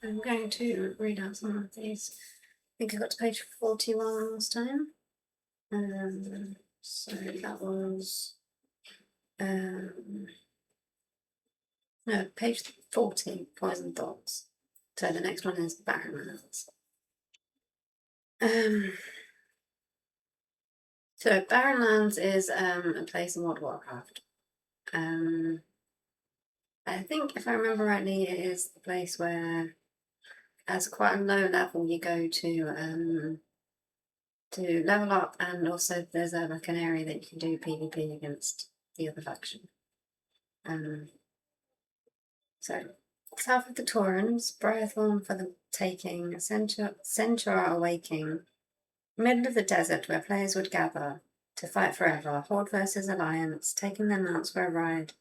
I'm going to read out some of these. I think I got to page 41 last time. So that was no, page 40, Poison Thoughts. So the next one is Barren Lands. So Barren Lands is a place in World of Warcraft. I think if I remember rightly, it is the place where, as quite a low level, you go to level up, and also there's like an area that you can do PvP against the other faction. So south of the Torrens, Briarthorn for the taking, Centaur awaking, middle of the desert where players would gather to fight forever, Horde versus Alliance, taking their mounts for a ride,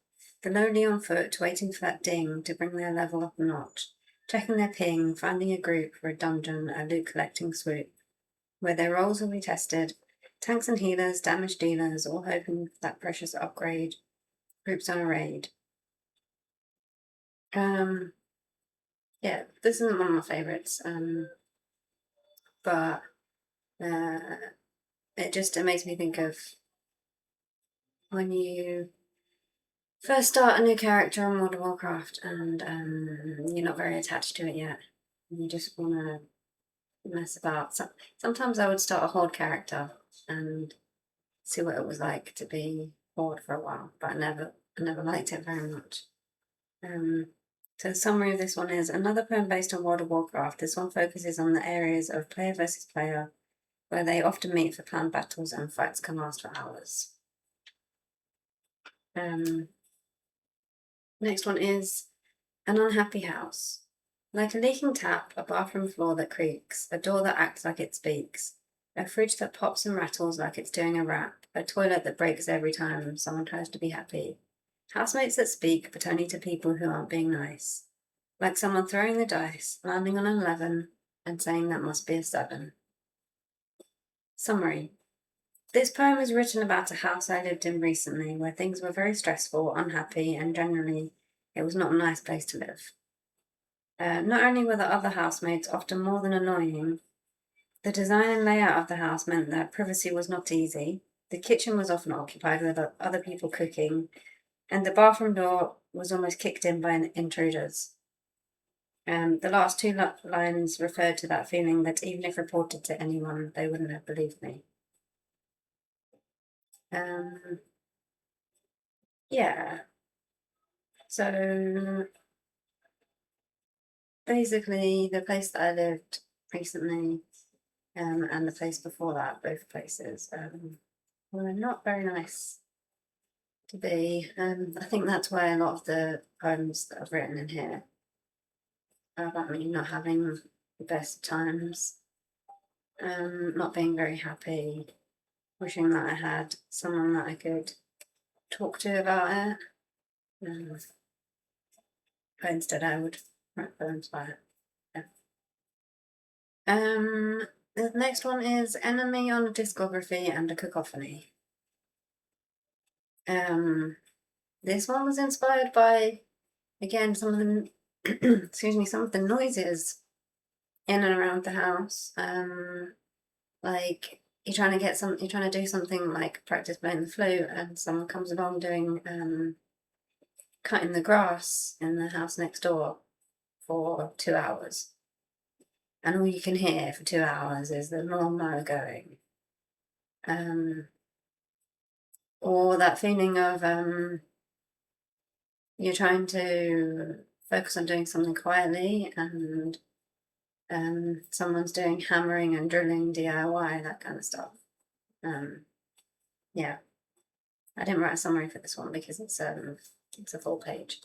the lowly on foot waiting for that ding to bring their level up a notch, checking their ping, finding a group for a dungeon, a loot collecting swoop, where their roles will be tested, tanks and healers, damage dealers, all hoping for that precious upgrade, groups on a raid. Yeah, this isn't one of my favourites, but it makes me think of when you first start a new character on World of Warcraft and you're not very attached to it yet. And you just want to mess about. Sometimes I would start a Horde character and see what it was like to be Horde for a while, but I never liked it very much. So the summary of this one is another poem based on World of Warcraft. This one focuses on the areas of player versus player, where they often meet for planned battles and fights can last for hours. Next one is an unhappy house. Like a leaking tap, a bathroom floor that creaks, a door that acts like it speaks, a fridge that pops and rattles like it's doing a rap, a toilet that breaks every time someone tries to be happy. Housemates that speak, but only to people who aren't being nice. Like someone throwing the dice, landing on an 11, and saying that must be a 7. Summary. This poem is written about a house I lived in recently where things were very stressful, unhappy, and generally it was not a nice place to live. Not only were the other housemates often more than annoying, the design and layout of the house meant that privacy was not easy, the kitchen was often occupied with other people cooking, and the bathroom door was almost kicked in by intruders. The last two lines referred to that feeling that even if reported to anyone, they wouldn't have believed me. Yeah. So basically, the place that I lived recently and the place before that, both places, were not very nice to be. I think that's why a lot of the poems that I've written in here are about me not having the best times, not being very happy, wishing that I had someone that I could talk to about it. But instead, I would write poems about it. Yeah. The next one is Enemy on a Discography and a Cacophony. This one was inspired by, again, some of the some of the noises in and around the house. Like you're trying to do something like practice playing the flute, and someone comes along doing cutting the grass in the house next door for 2 hours. And all you can hear for 2 hours is the lawnmower going. Or that feeling of you're trying to focus on doing something quietly and someone's doing hammering and drilling DIY, that kind of stuff. Yeah. I didn't write a summary for this one because it's a full page.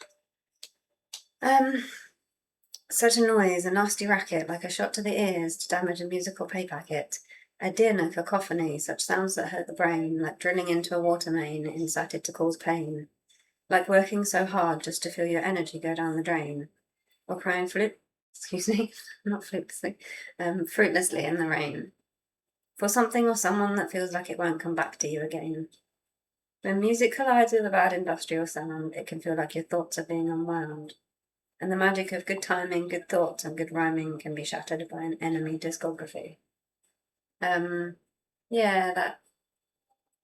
Such a noise, a nasty racket, like a shot to the ears to damage a musical pay packet. A din, a cacophony, such sounds that hurt the brain, like drilling into a water main, incited to cause pain. Like working so hard just to feel your energy go down the drain. Or crying fruitlessly in the rain. For something or someone that feels like it won't come back to you again. When music collides with a bad industrial sound, it can feel like your thoughts are being unwound. And the magic of good timing, good thoughts, and good rhyming can be shattered by an enemy discography. Yeah,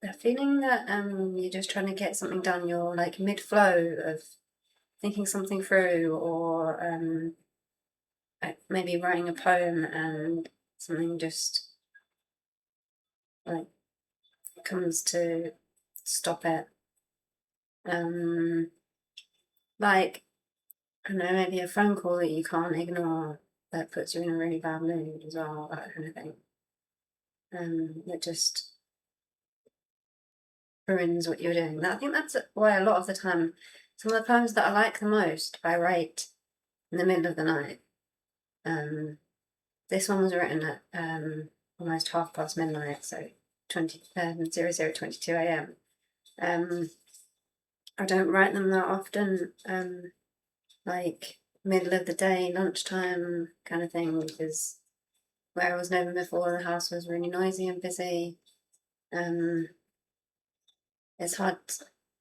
that feeling that you're just trying to get something done, you're like mid-flow of thinking something through, or maybe writing a poem and something just like comes to stop it. Like, I don't know, maybe a phone call that you can't ignore that puts you in a really bad mood as well, that kind of thing. That just ruins what you're doing. I think that's why a lot of the time, some of the poems that I like the most, I write in the middle of the night. This one was written at almost midnight, so 00:22 a.m. I don't write them that often, like middle of the day, lunchtime kind of thing, because where I was living before, the house was really noisy and busy. It's hard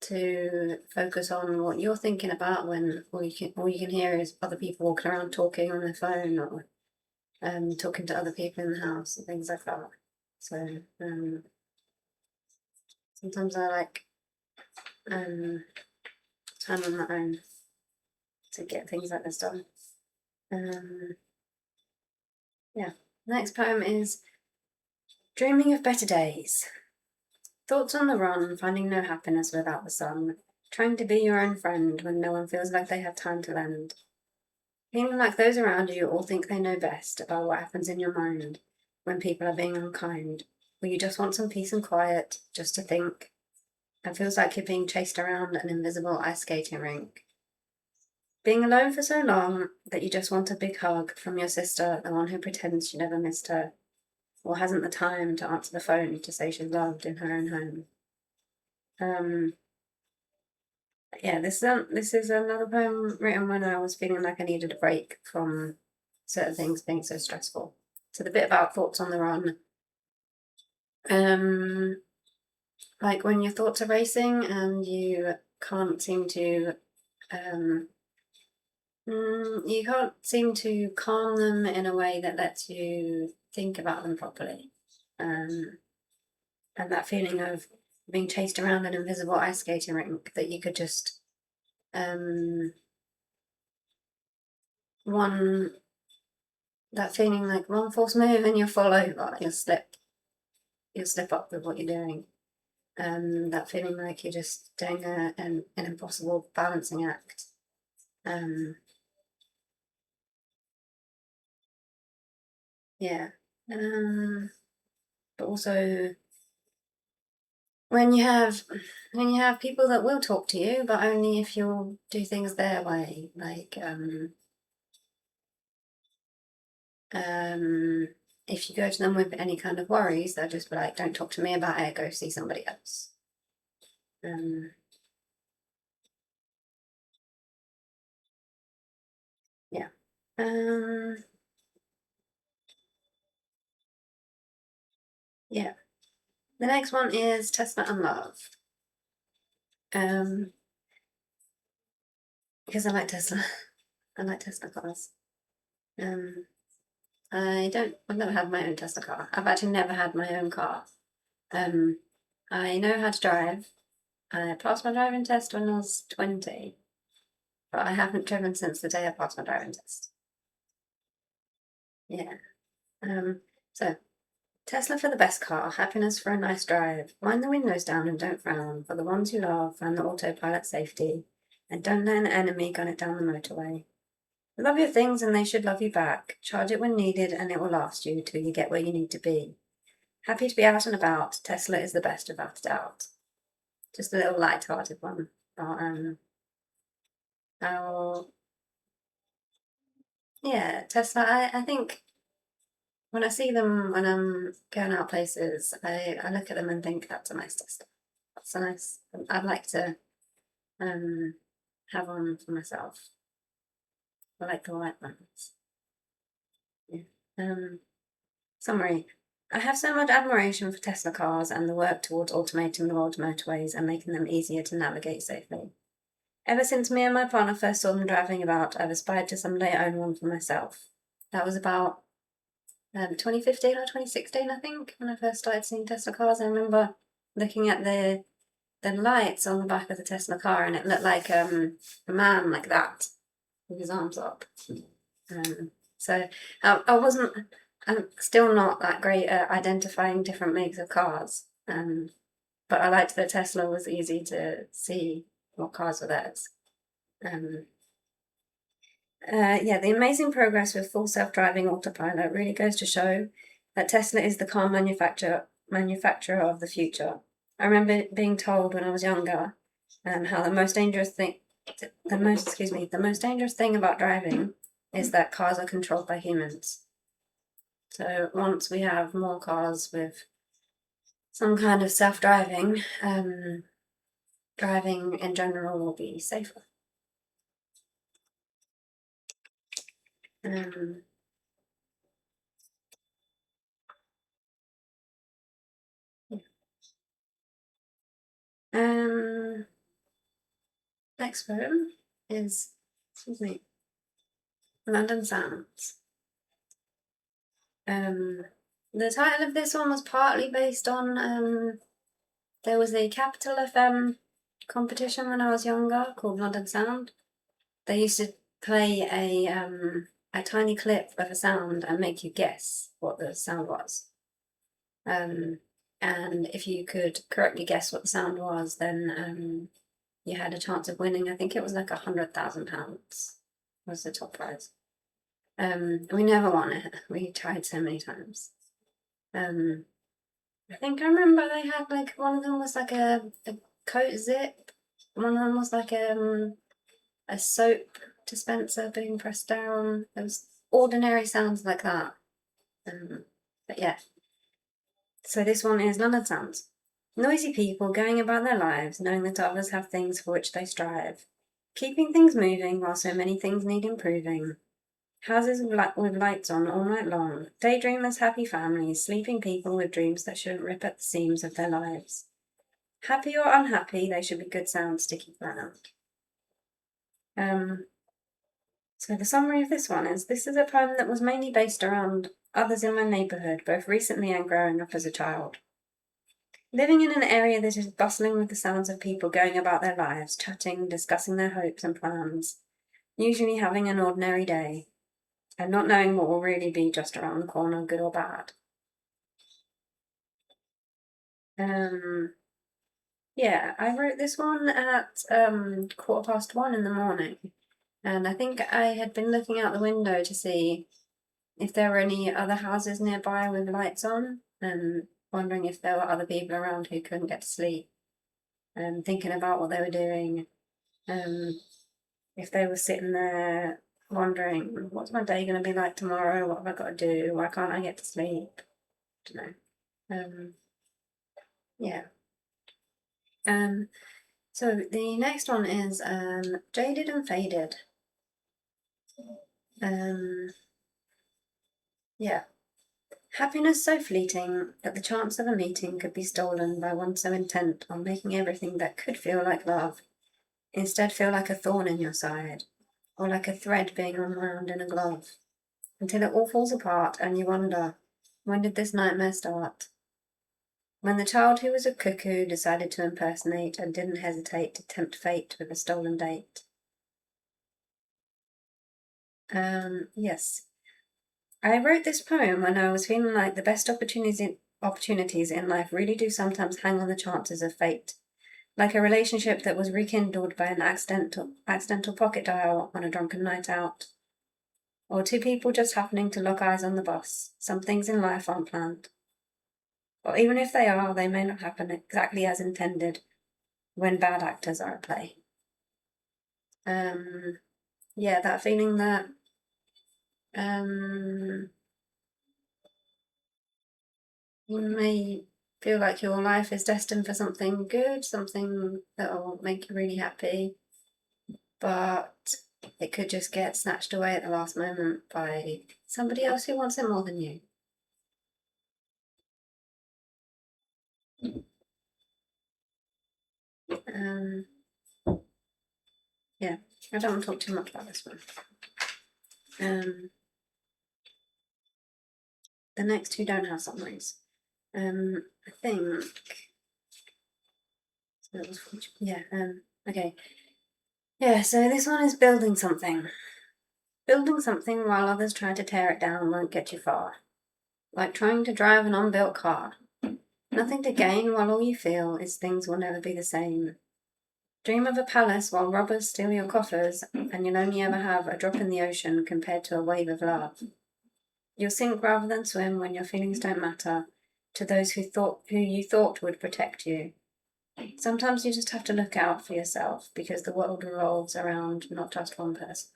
to focus on what you're thinking about when all you can hear is other people walking around talking on their phone, or talking to other people in the house and things like that. So sometimes I like time on my own to get things like this done. Yeah. Next poem is Dreaming of Better Days. Thoughts on the run, finding no happiness without the sun, trying to be your own friend when no one feels like they have time to lend. Feeling like those around you all think they know best about what happens in your mind when people are being unkind, or you just want some peace and quiet, just to think. It feels like you're being chased around an invisible ice skating rink. Being alone for so long that you just want a big hug from your sister, the one who pretends she never missed her, or hasn't the time to answer the phone to say she's loved in her own home. Yeah, this is another poem written when I was feeling like I needed a break from certain things being so stressful. So the bit about thoughts on the run, like when your thoughts are racing and you can't seem to you can't seem to calm them in a way that lets you think about them properly. And that feeling of being chased around an invisible ice skating rink that you could just one that feeling like one false move and you'll fall over, you'll slip up with what you're doing. That feeling like you're just doing an impossible balancing act. Yeah. But also when you have people that will talk to you, but only if you'll do things their way, like if you go to them with any kind of worries, they'll just be like, "Don't talk to me about it. Go see somebody else." Yeah. Yeah. The next one is Tesla and Love. Because I like Tesla. I like Tesla cars. I've never had my own Tesla car. I've actually never had my own car. I know how to drive. I passed my driving test when I was 20, but I haven't driven since the day I passed my driving test. Yeah. So Tesla for the best car, happiness for a nice drive. Wind the windows down and don't frown. For the ones you love, find the autopilot safety. And don't let an enemy gun it down the motorway. Love your things and they should love you back. Charge it when needed and it will last you till you get where you need to be. Happy to be out and about. Tesla is the best without a doubt. Just a little light-hearted one. How yeah, Tesla. I think when I see them when I'm going out places, I look at them and think that's a nice Tesla. That's a nice. I'd like to have one for myself. I like the white ones. Yeah. Summary. I have so much admiration for Tesla cars and the work towards automating the world's motorways and making them easier to navigate safely. Ever since me and my partner first saw them driving about, I've aspired to someday own one for myself. That was about 2015 or 2016, I think, when I first started seeing Tesla cars. I remember looking at the lights on the back of the Tesla car, and it looked like a man like that with his arms up. So I'm still not that great at identifying different makes of cars, but I liked that Tesla was easy to see what cars were theirs. The amazing progress with full self-driving autopilot really goes to show that Tesla is the car manufacturer of the future. I remember being told when I was younger how the most dangerous thing about driving is that cars are controlled by humans. So once we have more cars with some kind of self-driving, driving in general will be safer. Next poem is, London Sounds. The title of this one was partly based on, there was a Capital FM competition when I was younger called London Sound. They used to play a tiny clip of a sound and make you guess what the sound was. And if you could correctly guess what the sound was, then you had a chance of winning. I think it was like £100,000 was the top prize. We never won it. We tried so many times. I think I remember they had like, one of them was like a coat zip. One of them was like a soap dispenser being pressed down. There was ordinary sounds like that. But yeah. So this one is London Sounds. Noisy people going about their lives, knowing that others have things for which they strive. Keeping things moving while so many things need improving. Houses with lights on all night long. Daydreamers, happy families, sleeping people with dreams that shouldn't rip at the seams of their lives. Happy or unhappy, they should be good sounds to keep around. So the summary of this one is, this is a poem that was mainly based around others in my neighbourhood, both recently and growing up as a child. Living in an area that is bustling with the sounds of people going about their lives, chatting, discussing their hopes and plans, usually having an ordinary day, and not knowing what will really be just around the corner, good or bad. Yeah, I wrote this one at 1:15 in the morning, and I think I had been looking out the window to see if there were any other houses nearby with lights on, and wondering if there were other people around who couldn't get to sleep, and thinking about what they were doing, if they were sitting there wondering, what's my day going to be like tomorrow? What have I got to do? Why can't I get to sleep? I don't know. Yeah. So the next one is Jaded and Faded. Yeah. Happiness so fleeting that the chance of a meeting could be stolen by one so intent on making everything that could feel like love instead feel like a thorn in your side, or like a thread being unwound in a glove, until it all falls apart and you wonder, when did this nightmare start? When the child who was a cuckoo decided to impersonate and didn't hesitate to tempt fate with a stolen date. Yes. I wrote this poem when I was feeling like the best opportunities in life really do sometimes hang on the chances of fate, like a relationship that was rekindled by an accidental pocket dial on a drunken night out, or two people just happening to lock eyes on the bus. Some things in life aren't planned. Or even if they are, they may not happen exactly as intended when bad actors are at play. Yeah, that feeling that you may feel like your life is destined for something good, something that will make you really happy, but it could just get snatched away at the last moment by somebody else who wants it more than you. I don't want to talk too much about this one. The next two don't have summaries. I think. Yeah. Okay. Yeah. So this one is building something. Building something while others try to tear it down won't get you far. Like trying to drive an unbuilt car. Nothing to gain while all you feel is things will never be the same. Dream of a palace while robbers steal your coffers, and you'll only ever have a drop in the ocean compared to a wave of love. You'll sink rather than swim when your feelings don't matter to those who you thought would protect you. Sometimes you just have to look out for yourself because the world revolves around not just one person.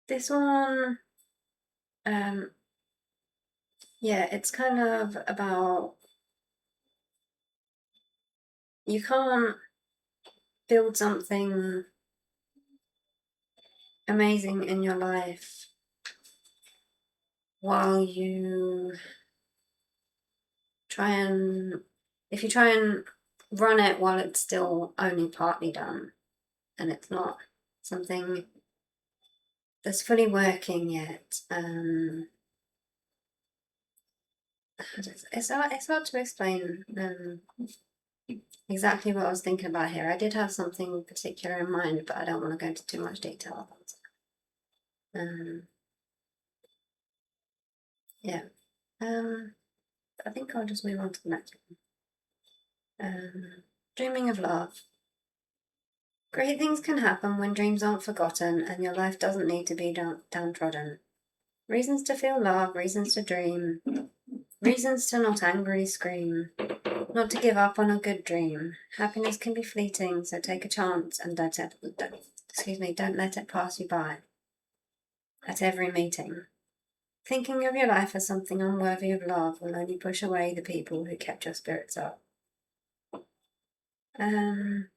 This one, yeah, it's kind of about you can't build something amazing in your life while you if you try and run it while it's still only partly done and it's not something that's fully working yet. It's hard to explain exactly what I was thinking about here. I did have something particular in mind, but I don't want to go into too much detail about it. Yeah. I think I'll just move on to the next one. Dreaming of love. Great things can happen when dreams aren't forgotten and your life doesn't need to be downtrodden. Reasons to feel love, reasons to dream, reasons to not angrily scream, not to give up on a good dream. Happiness can be fleeting, so take a chance and don't let it pass you by. At every meeting. Thinking of your life as something unworthy of love will only push away the people who kept your spirits up. I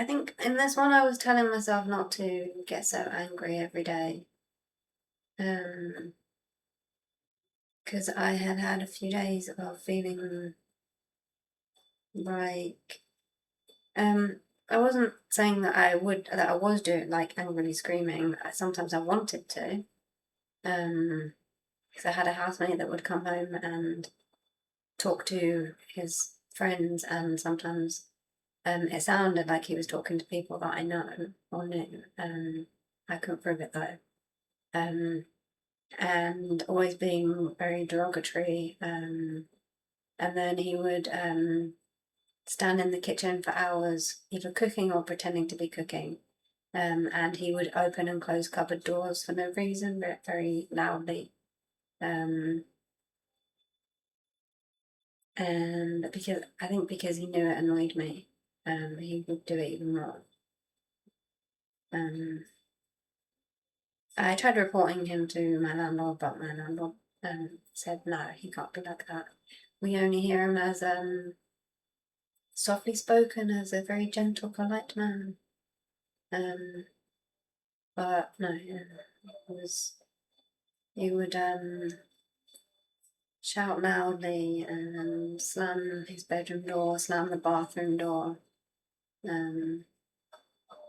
think in this one I was telling myself not to get so angry every day. Because I had a few days of feeling like I wasn't saying that I was doing like angrily screaming. Sometimes I wanted to. Because I had a housemate that would come home and talk to his friends, and sometimes it sounded like he was talking to people that I know or knew. I couldn't prove it though. And always being very derogatory. And then he would stand in the kitchen for hours, either cooking or pretending to be cooking. And he would open and close cupboard doors for no reason, but very loudly. And because he knew it annoyed me, he would do it even more. I tried reporting him to my landlord, but my landlord said no, he can't be like that. We only hear him as softly spoken, as a very gentle, polite man. But no, he would shout loudly and slam his bedroom door, slam the bathroom door.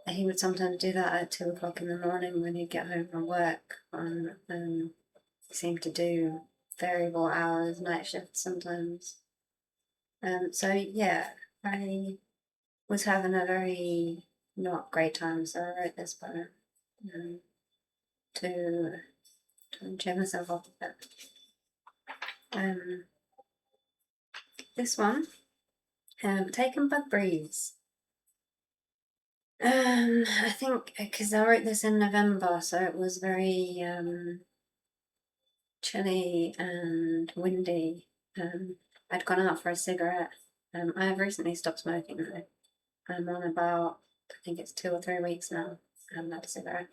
He would sometimes do that at 2:00 in the morning when he'd get home from work. He seemed to do variable hours, night shifts sometimes. So yeah, I was having a very not great time, so I wrote this poem to cheer myself up a bit. This one, Taken by Breeze. I think because I wrote this in November, so it was very chilly and windy. I'd gone out for a cigarette. I have recently stopped smoking though. I'm on about, I think it's 2 or 3 weeks now. I haven't had a cigarette.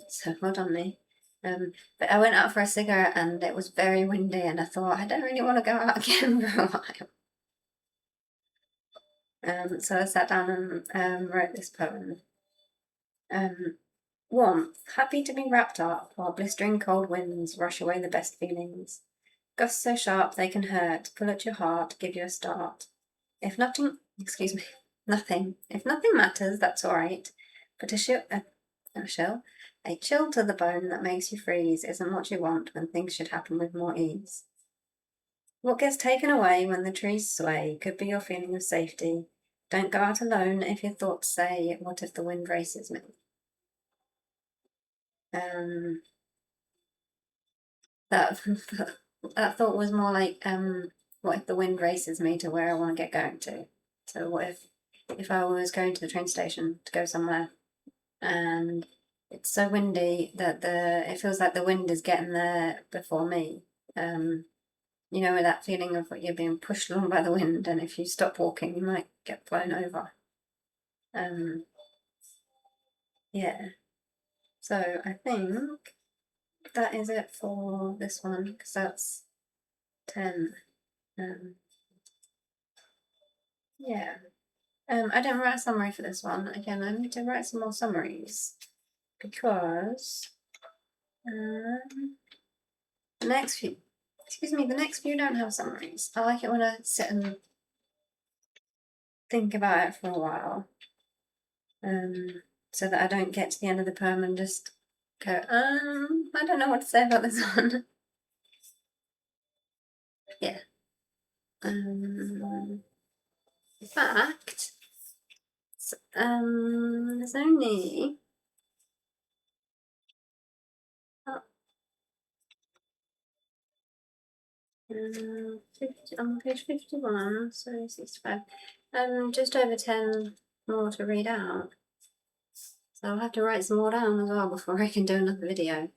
So well done me. But I went out for a cigarette and it was very windy, and I thought I don't really want to go out again for a while. So I sat down and wrote this poem. Warmth, happy to be wrapped up while blistering cold winds rush away the best feelings. Gusts so sharp they can hurt, pull at your heart, give you a start. If nothing, excuse me, nothing. If nothing matters, that's all right. But a chill to the bone that makes you freeze isn't what you want when things should happen with more ease. What gets taken away when the trees sway could be your feeling of safety. Don't go out alone if your thoughts say, what if the wind races me? That that thought was more like, what if the wind races me to where I want to get going to? So what if I was going to the train station to go somewhere and it's so windy that it feels like the wind is getting there before me. You know, with that feeling of you're being pushed along by the wind, and if you stop walking, you might get blown over. Yeah. So I think that is it for this one, because that's 10. Yeah. I didn't write a summary for this one. Again, I need to write some more summaries because the next few don't have summaries. I like it when I sit and think about it for a while, so that I don't get to the end of the poem and just go, I don't know what to say about this one. Yeah. In fact, there's only 50, on page 51, so 65. Just over 10 more to read out. So I'll have to write some more down as well before I can do another video.